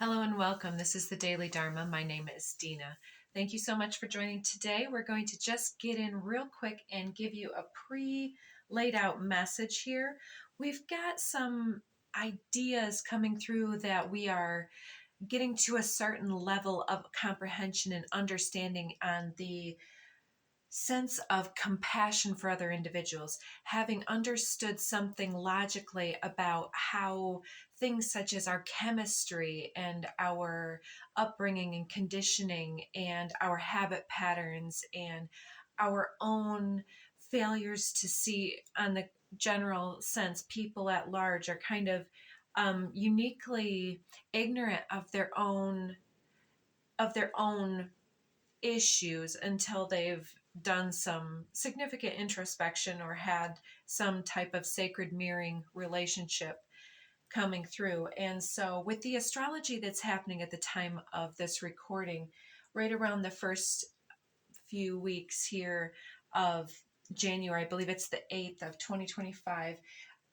Hello and welcome. This is the Daily Dharma. My name is Dina. Thank you so much for joining today. We're going to just get in real quick and give you a pre-laid out message here. We've got some ideas coming through that we are getting to a certain level of comprehension and understanding on the sense of compassion for other individuals, having understood something logically about how things such as our chemistry and our upbringing and conditioning and our habit patterns and our own failures to see on the general sense people at large are kind of uniquely ignorant of their own issues until they've done some significant introspection or had some type of sacred mirroring relationship coming through. And so, with the astrology that's happening at the time of this recording, right around the first few weeks here of January, I believe it's the 8th of 2025,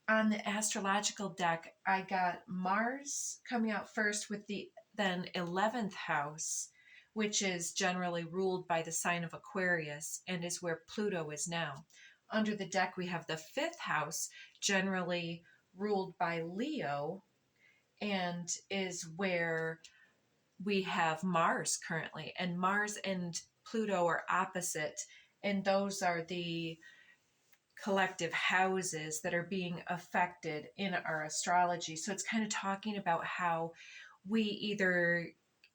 on the astrological deck, I got Mars coming out first with the then 11th house, which is generally ruled by the sign of Aquarius and is where Pluto is now. Under the deck, we have the 5th house, generally ruled by Leo, and is where we have Mars currently. And Mars and Pluto are opposite, and those are the collective houses that are being affected in our astrology. So it's kind of talking about how we either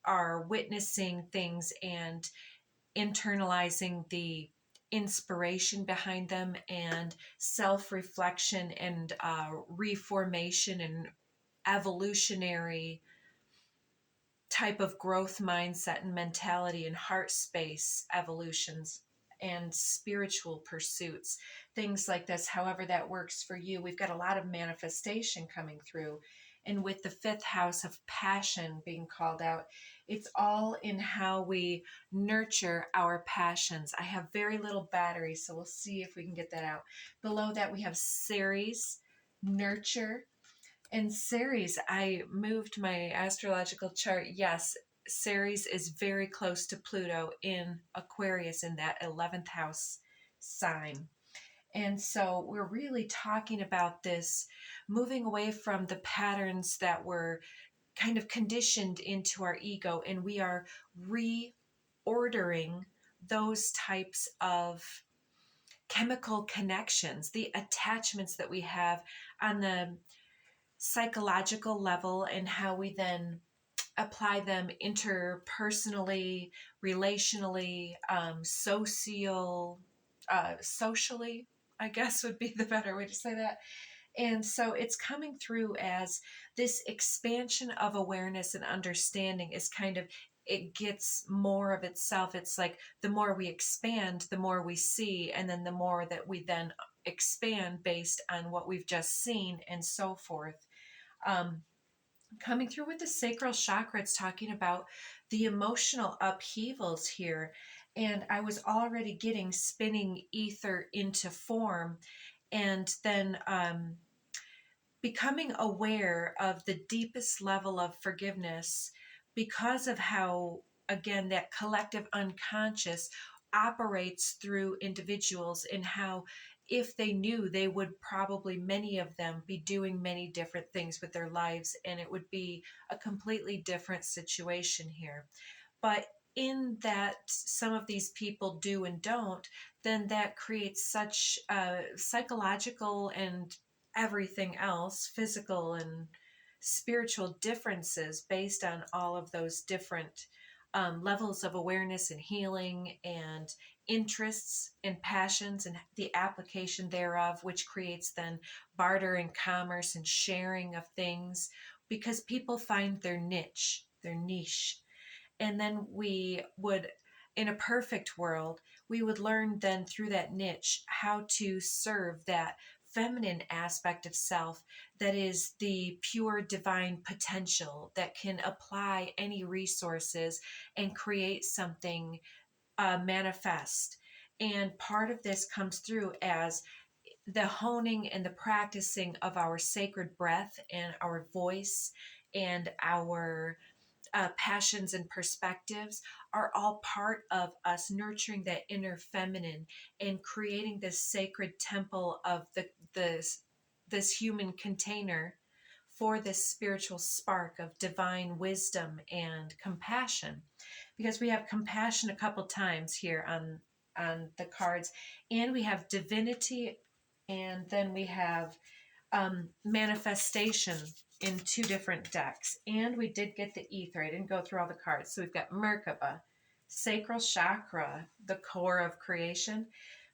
are witnessing things and internalizing the inspiration behind them and self-reflection and reformation and evolutionary type of growth mindset and mentality and heart space evolutions and spiritual pursuits, things like this, however that works for you. We've got a lot of manifestation coming through. And with the 5th house of passion being called out, it's all in how we nurture our passions. I have very little battery, so we'll see if we can get that out. Below that, we have Ceres, nurture. And Ceres, I moved my astrological chart. Yes, Ceres is very close to Pluto in Aquarius in that 11th house sign. And so we're really talking about this moving away from the patterns that were kind of conditioned into our ego, and we are reordering those types of chemical connections, the attachments that we have on the psychological level, and how we then apply them interpersonally, relationally, socially, I guess would be the better way to say that. And so it's coming through as this expansion of awareness and understanding is kind of, it gets more of itself. It's like the more we expand, the more we see, and then the more that we then expand based on what we've just seen and so forth. Coming through with the sacral chakra, it's talking about the emotional upheavals here. And I was already getting spinning ether into form, and then becoming aware of the deepest level of forgiveness because of how, again, that collective unconscious operates through individuals, and how if they knew, they would probably, many of them, be doing many different things with their lives, and it would be a completely different situation here. But in that some of these people do and don't, then that creates such psychological and everything else, physical and spiritual differences based on all of those different levels of awareness and healing and interests and passions and the application thereof, which creates then barter and commerce and sharing of things, because people find their niche. And then we would, in a perfect world, we would learn then through that niche how to serve that feminine aspect of self that is the pure divine potential that can apply any resources and create something manifest. And part of this comes through as the honing and the practicing of our sacred breath and our voice and our passions and perspectives are all part of us nurturing that inner feminine and creating this sacred temple of this human container for this spiritual spark of divine wisdom and compassion, because we have compassion a couple times here on the cards, and we have divinity, and then we have manifestation in two different decks. And we did get the ether. I didn't go through all the cards. So we've got Merkaba, sacral chakra, the core of creation,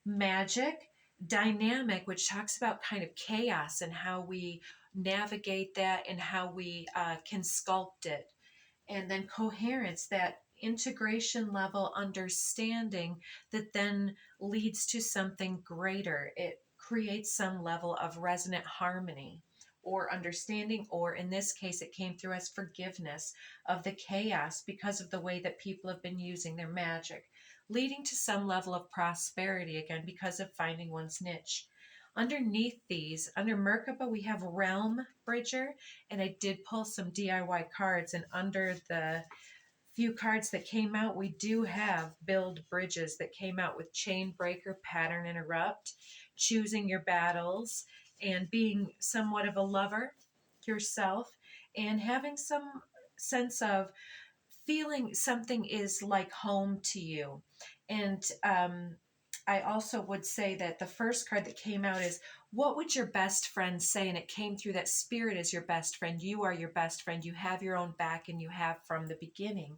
magic, dynamic, which talks about kind of chaos and how we navigate that and how we can sculpt it. And then coherence, that integration level understanding that then leads to something greater. It creates some level of resonant harmony or understanding, or in this case, it came through as forgiveness of the chaos because of the way that people have been using their magic, leading to some level of prosperity again because of finding one's niche. Underneath these, under Merkaba, we have Realm Bridger, and I did pull some DIY cards, and under the few cards that came out, we do have Build Bridges that came out with Chain Breaker, Pattern Interrupt, Choosing Your Battles, and being somewhat of a lover yourself, and having some sense of feeling something is like home to you. And I also would say that the first card that came out is, what would your best friend say? And it came through that spirit is your best friend. You are your best friend. You have your own back, and you have from the beginning.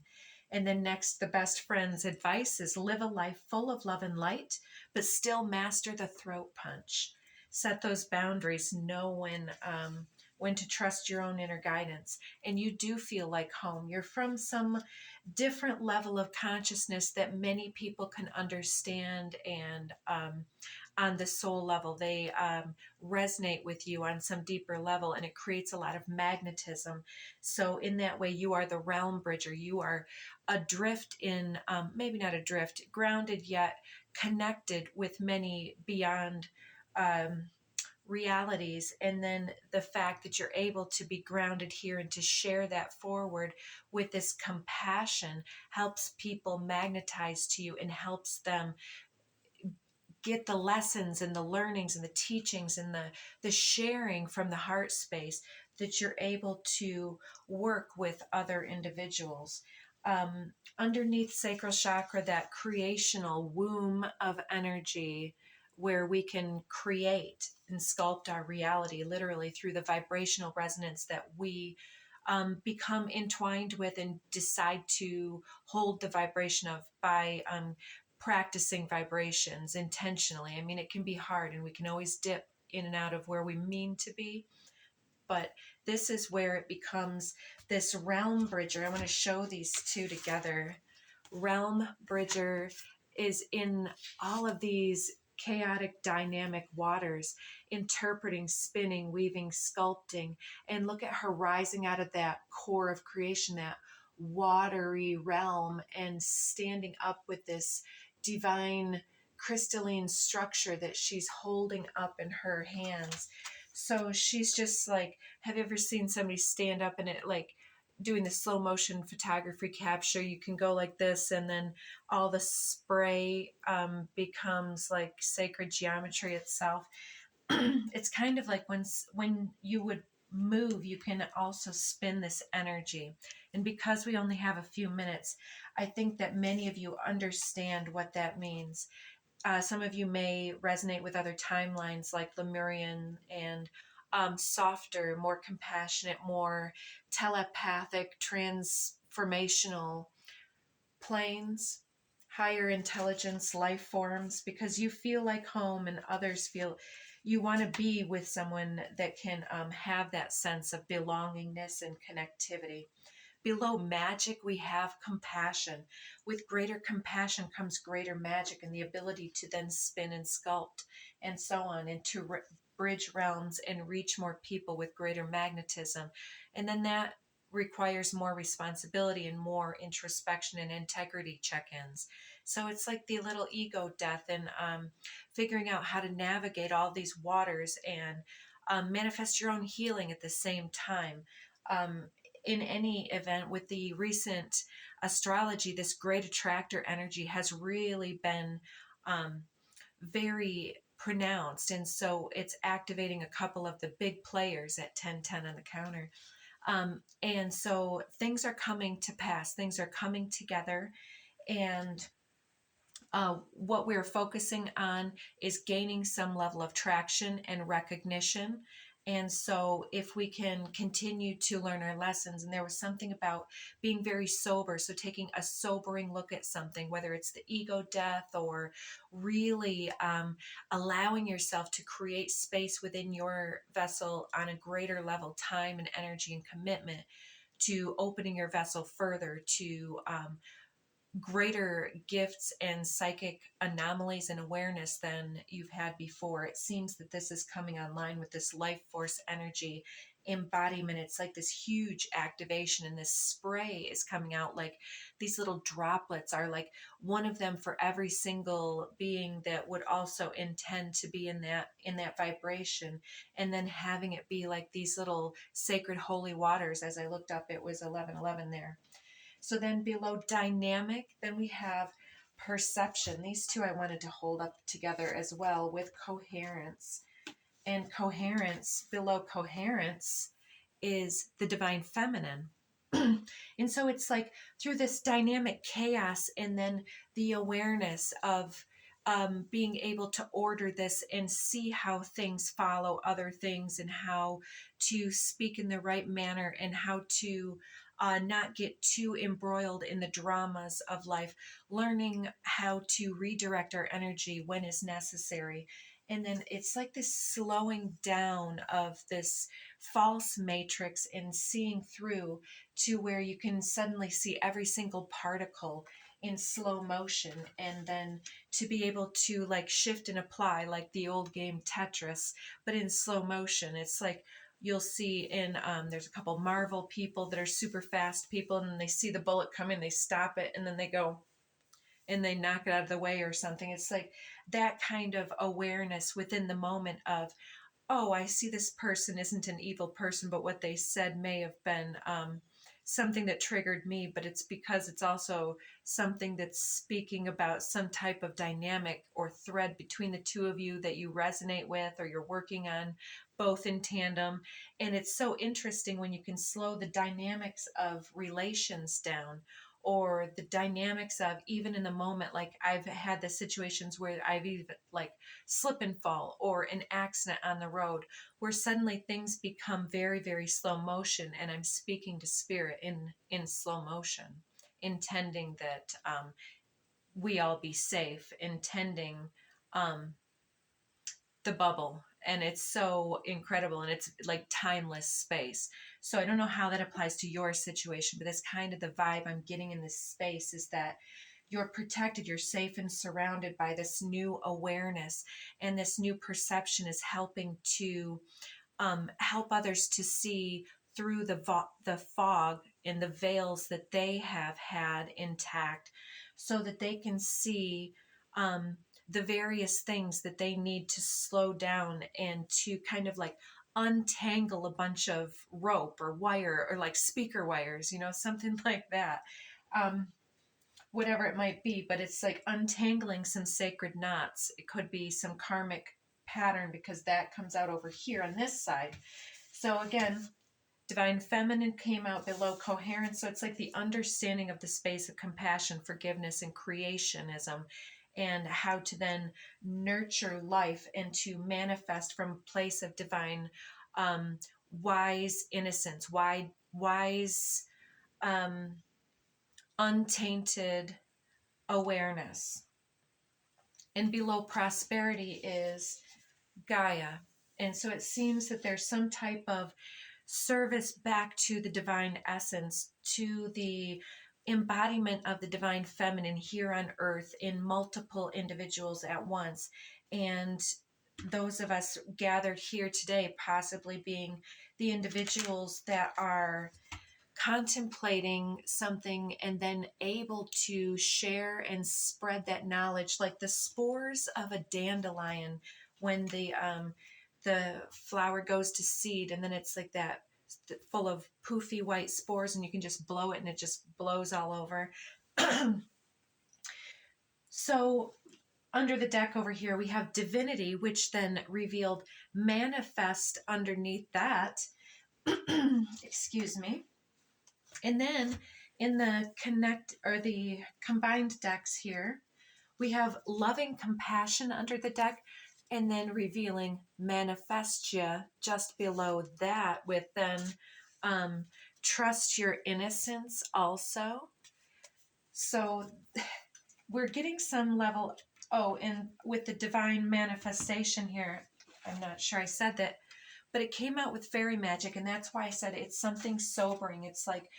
And then next, the best friend's advice is live a life full of love and light, but still master the throat punch. Set those boundaries. Know when to trust your own inner guidance. And you do feel like home. You're from some different level of consciousness that many people can understand, and on the soul level they resonate with you on some deeper level, and it creates a lot of magnetism. So in that way, you are the realm bridger. You are adrift in maybe not adrift, grounded yet connected with many beyond realities. And then the fact that you're able to be grounded here and to share that forward with this compassion helps people magnetize to you and helps them get the lessons and the learnings and the teachings and the sharing from the heart space, that you're able to work with other individuals. Underneath sacral chakra, that creational womb of energy where we can create and sculpt our reality literally through the vibrational resonance that we become entwined with and decide to hold the vibration of by practicing vibrations intentionally. I mean, it can be hard, and we can always dip in and out of where we mean to be, but this is where it becomes this realm bridger. I want to show these two together. Realm bridger is in all of these chaotic dynamic waters, interpreting, spinning, weaving, sculpting. And look at her rising out of that core of creation, that watery realm, and standing up with this divine crystalline structure that she's holding up in her hands. So she's just like, have you ever seen somebody stand up and it like doing the slow motion photography capture? You can go like this, and then all the spray becomes like sacred geometry itself. It's kind of like when you would move, you can also spin this energy. And because we only have a few minutes, I think that many of you understand what that means. Some of you may resonate with other timelines like Lemurian and softer, more compassionate, more telepathic, transformational planes, higher intelligence life forms, because you feel like home and others feel you want to be with someone that can have that sense of belongingness and connectivity. Below magic, we have compassion. With greater compassion comes greater magic and the ability to then spin and sculpt and so on, and to bridge realms and reach more people with greater magnetism. And then that requires more responsibility and more introspection and integrity check-ins. So it's like the little ego death, and figuring out how to navigate all these waters and manifest your own healing at the same time. in any event, with the recent astrology, this great attractor energy has really been very pronounced. And so it's activating a couple of the big players at 1010 on the counter. And so things are coming to pass, things are coming together. And what we're focusing on is gaining some level of traction and recognition. And so, if we can continue to learn our lessons, and there was something about being very sober, so taking a sobering look at something, whether it's the ego death or really allowing yourself to create space within your vessel on a greater level, time and energy and commitment to opening your vessel further to greater gifts and psychic anomalies and awareness than you've had before. It seems that this is coming online with this life force energy embodiment. It's like this huge activation, and this spray is coming out like these little droplets are like one of them for every single being that would also intend to be in that vibration, and then having it be like these little sacred holy waters. As I looked up, it was 1111 there. So then below dynamic, then we have perception. These two I wanted to hold up together as well with coherence. And coherence, below coherence, is the divine feminine. And so it's like through this dynamic chaos and then the awareness of being able to order this and see how things follow other things, and how to speak in the right manner, and how to not get too embroiled in the dramas of life, learning how to redirect our energy when is necessary. And then it's like this slowing down of this false matrix and seeing through to where you can suddenly see every single particle in slow motion, and then to be able to like shift and apply like the old game Tetris, but in slow motion. It's like you'll see in there's a couple Marvel people that are super fast people, and then they see the bullet coming, they stop it, and then they go and they knock it out of the way or something. It's like that kind of awareness within the moment of, oh, I see this person isn't an evil person, but what they said may have been something that triggered me, but it's because it's also something that's speaking about some type of dynamic or thread between the two of you that you resonate with, or you're working on both in tandem. And it's so interesting when you can slow the dynamics of relations down, or the dynamics of even in the moment. Like I've had the situations where I've even like slip and fall or an accident on the road, where suddenly things become very, very slow motion, and I'm speaking to spirit in slow motion, intending that we all be safe, intending the bubble. And it's so incredible, and it's like timeless space. So I don't know how that applies to your situation, but that's kind of the vibe I'm getting in this space, is that you're protected, you're safe and surrounded by this new awareness, and this new perception is helping to help others to see through the fog and the veils that they have had intact, so that they can see the various things that they need to slow down and to kind of like untangle a bunch of rope or wire, or like speaker wires, something like that. Whatever it might be, but it's like untangling some sacred knots. It could be some karmic pattern, because that comes out over here on this side. So again, divine feminine came out below coherence. So it's like the understanding of the space of compassion, forgiveness, and creationism, and how to then nurture life and to manifest from a place of divine wise innocence, wise untainted awareness. And below prosperity is Gaia. And so it seems that there's some type of service back to the divine essence, to the embodiment of the divine feminine here on earth in multiple individuals at once. And those of us gathered here today possibly being the individuals that are contemplating something and then able to share and spread that knowledge, like the spores of a dandelion when the flower goes to seed, and then it's like that full of poofy white spores, and you can just blow it and it just blows all over. So under the deck over here, we have Divinity, which then revealed Manifest underneath that. Excuse me. And then in the combined decks here, we have Loving Compassion under the deck, and then revealing Manifestia just below that, with then Trust Your Innocence also. So we're getting some level, and with the Divine Manifestation here, I'm not sure I said that, but it came out with fairy magic, and that's why I said it's something sobering. It's like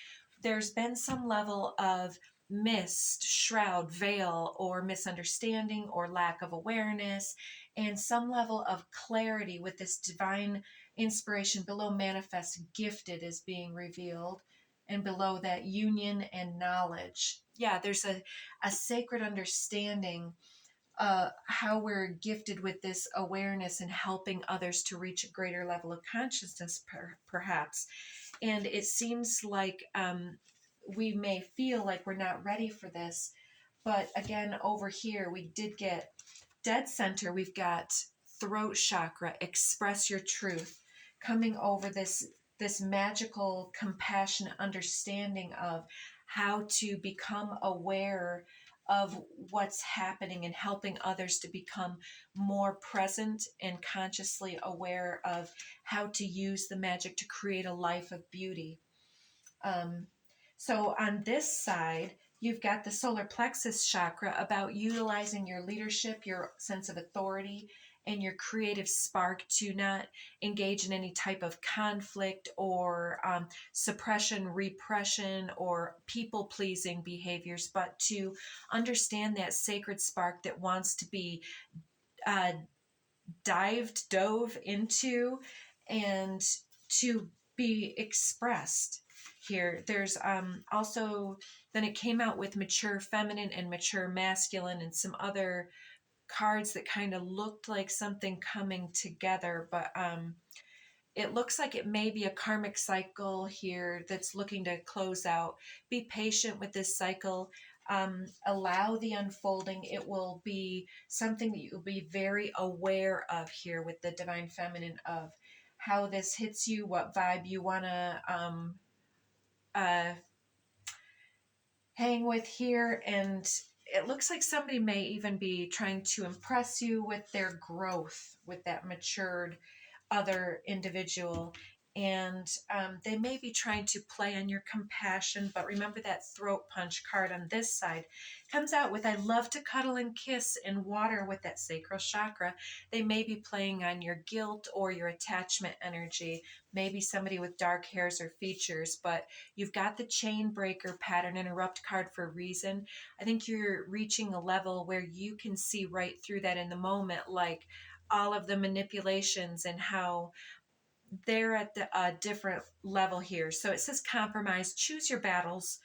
there's been some level of mist, shroud, veil, or misunderstanding, or lack of awareness, and some level of clarity with this divine inspiration. Below Manifest, Gifted is being revealed, and below that, Union and Knowledge. Yeah, there's a sacred understanding, how we're gifted with this awareness and helping others to reach a greater level of consciousness, perhaps. And it seems like we may feel like we're not ready for this. But again, over here, we did get Dead Center. We've got Throat Chakra, Express Your Truth, coming over this magical, compassionate understanding of how to become aware of what's happening and helping others to become more present and consciously aware of how to use the magic to create a life of beauty. So on this side, you've got the solar plexus chakra, about utilizing your leadership, your sense of authority, and your creative spark to not engage in any type of conflict or suppression, repression, or people-pleasing behaviors, but to understand that sacred spark that wants to be dove into and to be expressed. Here there's also, then it came out with Mature Feminine and Mature Masculine, and some other cards that kind of looked like something coming together, but it looks like it may be a karmic cycle here that's looking to close out. Be patient with this cycle. Allow the unfolding. It will be something that you'll be very aware of here with the Divine Feminine, of how this hits you, what vibe you want to hang with here. And it looks like somebody may even be trying to impress you with their growth with that matured other individual. And they may be trying to play on your compassion, but remember that throat punch card on this side comes out with, I love to cuddle and kiss in water, with that sacral chakra. They may be playing on your guilt or your attachment energy, maybe somebody with dark hairs or features, but you've got the chain breaker pattern interrupt card for a reason. I think you're reaching a level where you can see right through that in the moment, like all of the manipulations and how they're at a different level here. So it says compromise, choose your battles,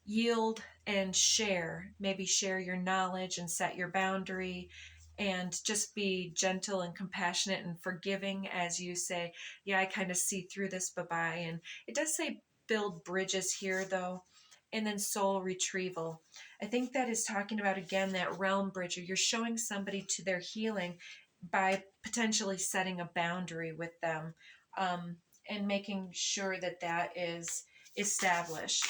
yield and share. Maybe share your knowledge and set your boundary, and just be gentle and compassionate and forgiving as you say, yeah, I kind of see through this, bye-bye. And it does say build bridges here though. And then soul retrieval. I think that is talking about, again, that realm bridger. You're showing somebody to their healing by potentially setting a boundary with them, and making sure that that is established.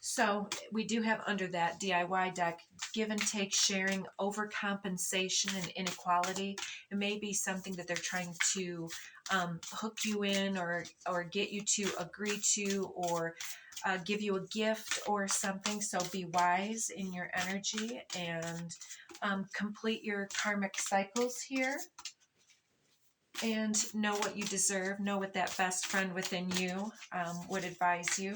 So we do have under that DIY deck, give and take, sharing, overcompensation, and inequality. It may be something that they're trying to hook you in, or get you to agree to, or give you a gift or something. So be wise in your energy and complete your karmic cycles here. And know what you deserve. Know what that best friend within you would advise you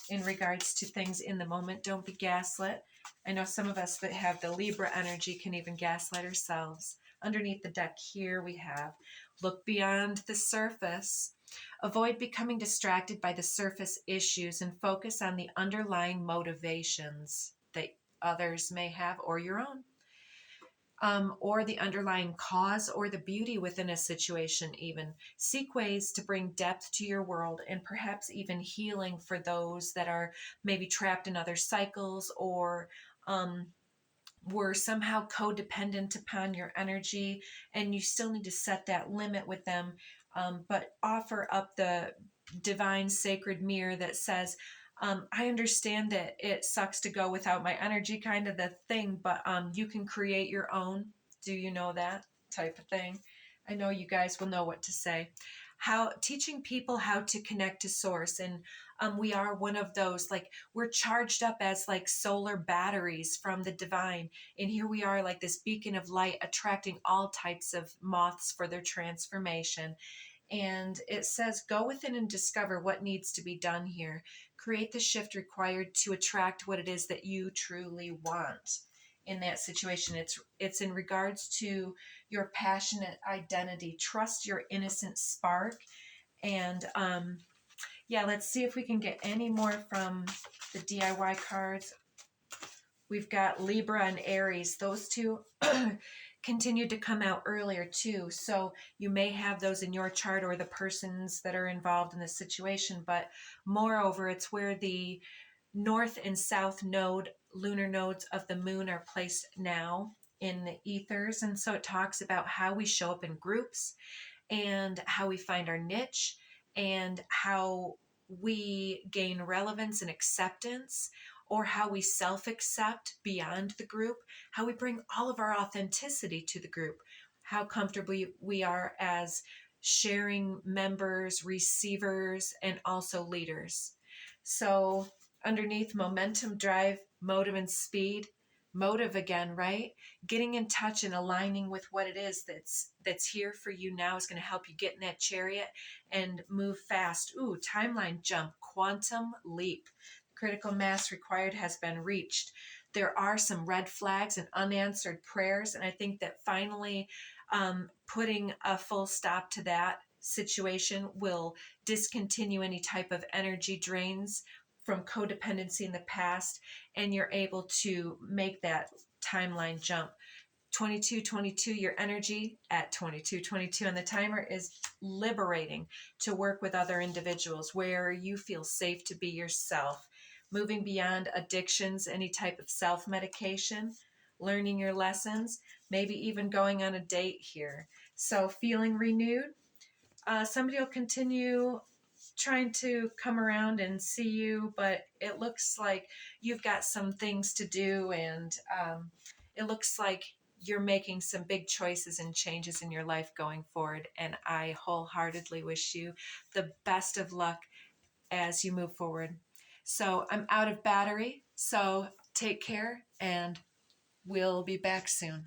in regards to things in the moment. Don't be gaslit. I know some of us that have the Libra energy can even gaslight ourselves. Underneath the deck here we have look beyond the surface. Avoid becoming distracted by the surface issues and focus on the underlying motivations that others may have or your own. or the underlying cause or the beauty within a situation, even. Seek ways to bring depth to your world and perhaps even healing for those that are maybe trapped in other cycles or were somehow codependent upon your energy, and you still need to set that limit with them, but offer up the divine sacred mirror that says, I understand that it sucks to go without my energy, kind of the thing, but you can create your own. Do you know that type of thing? I know you guys will know what to say. How teaching people how to connect to source, and we are one of those, like, we're charged up as like solar batteries from the divine, and here we are like this beacon of light attracting all types of moths for their transformation. And it says, go within and discover what needs to be done here. Create the shift required to attract what it is that you truly want in that situation. It's in regards to your passionate identity. Trust your innocent spark. And yeah, let's see if we can get any more from the DIY cards. We've got Libra and Aries. Those two continued to come out earlier too. So you may have those in your chart or the persons that are involved in the situation. But moreover, it's where the north and south node, lunar nodes of the moon are placed now in the ethers. And so it talks about how we show up in groups and how we find our niche and how we gain relevance and acceptance, or how we self-accept beyond the group, how we bring all of our authenticity to the group, how comfortable we are as sharing members, receivers, and also leaders. So underneath momentum, drive, motive, and speed, motive again, right? Getting in touch and aligning with what it is that's here for you now is going to help you get in that chariot and move fast. Ooh, timeline jump, quantum leap. Critical mass required has been reached. There are some red flags and unanswered prayers, and I think that finally putting a full stop to that situation will discontinue any type of energy drains from codependency in the past, and you're able to make that timeline jump. 2222, your energy at 2222 on the timer is liberating to work with other individuals where you feel safe to be yourself, moving beyond addictions, any type of self-medication, learning your lessons, maybe even going on a date here. So feeling renewed. Somebody will continue trying to come around and see you, but it looks like you've got some things to do, and it looks like you're making some big choices and changes in your life going forward. And I wholeheartedly wish you the best of luck as you move forward. So I'm out of battery, so take care, and we'll be back soon.